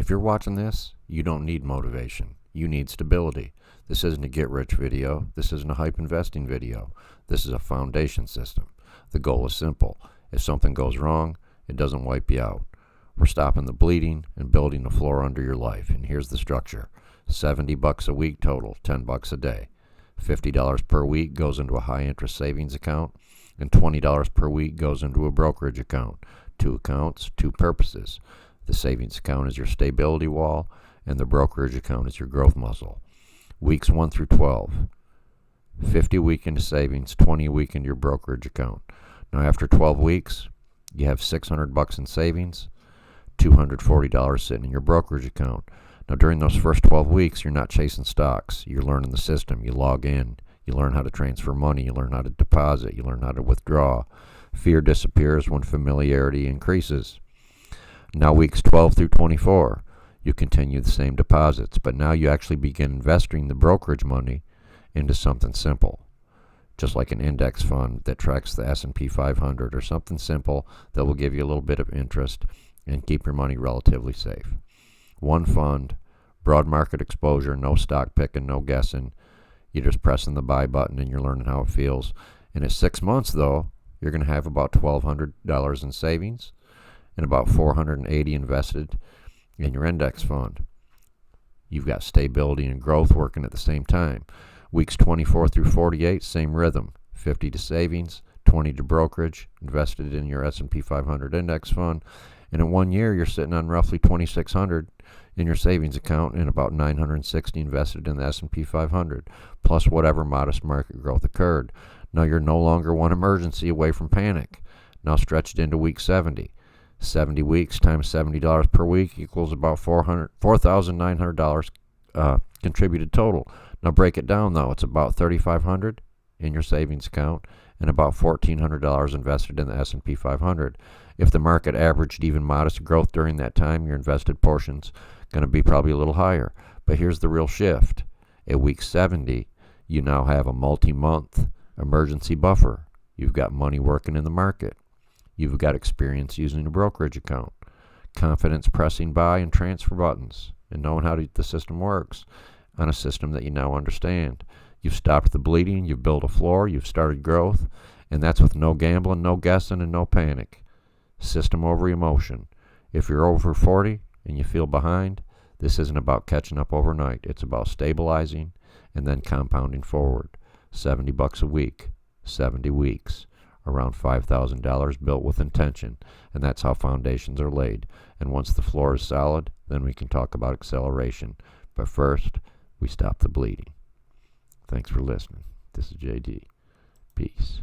If you're watching this, you don't need motivation. You need stability. This isn't a get-rich video. This isn't a hype investing video. This is a foundation system. The goal is simple. If something goes wrong, it doesn't wipe you out. We're stopping the bleeding and building the floor under your life. And here's the structure. $70 a week total, $10 a day. $50 per week goes into a high-interest savings account, and $20 per week goes into a brokerage account. 2 accounts, 2 purposes. The savings account is your stability wall, and the brokerage account is your growth muscle. Weeks 1 through 12. 50 a week into savings, 20 a week into your brokerage account. Now after 12 weeks, you have $600 in savings, $240 sitting in your brokerage account. Now during those first 12 weeks, you're not chasing stocks. You're learning the system. You log in. You learn how to transfer money. You learn how to deposit. You learn how to withdraw. Fear disappears when familiarity increases. Now weeks 12 through 24, you continue the same deposits, but now you actually begin investing the brokerage money into something simple, just like an index fund that tracks the S&P 500 or something simple that will give you a little bit of interest and keep your money relatively safe. One fund, broad market exposure, no stock picking, no guessing. You're just pressing the buy button and you're learning how it feels. And at 6 months, though, you're going to have about $1,200 in savings and about $480 invested in your index fund. You've got stability and growth working at the same time. Weeks 24 through 48, same rhythm. 50 to savings, 20 to brokerage, invested in your S&P 500 index fund. And in 1 year, you're sitting on roughly $2,600 in your savings account and about $960 invested in the S&P 500, plus whatever modest market growth occurred. Now you're no longer one emergency away from panic. Now stretched into week 70. 70 weeks times $70 per week equals about $4,900 contributed total. Now break it down though. It's about $3,500 in your savings account and about $1,400 invested in the S&P 500. If the market averaged even modest growth during that time, your invested portion's going to be probably a little higher. But here's the real shift. At week 70, you now have a multi-month emergency buffer. You've got money working in the market. You've got experience using a brokerage account, confidence pressing buy and transfer buttons, and knowing how the system works on a system that you now understand. You've stopped the bleeding, you've built a floor, you've started growth, and that's with no gambling, no guessing, and no panic. System over emotion. If you're over 40 and you feel behind, this isn't about catching up overnight. It's about stabilizing and then compounding forward. $70 a week, 70 weeks. Around $5,000 built with intention, and that's how foundations are laid. And once the floor is solid, then we can talk about acceleration. But first, we stop the bleeding. Thanks for listening. This is JD. Peace.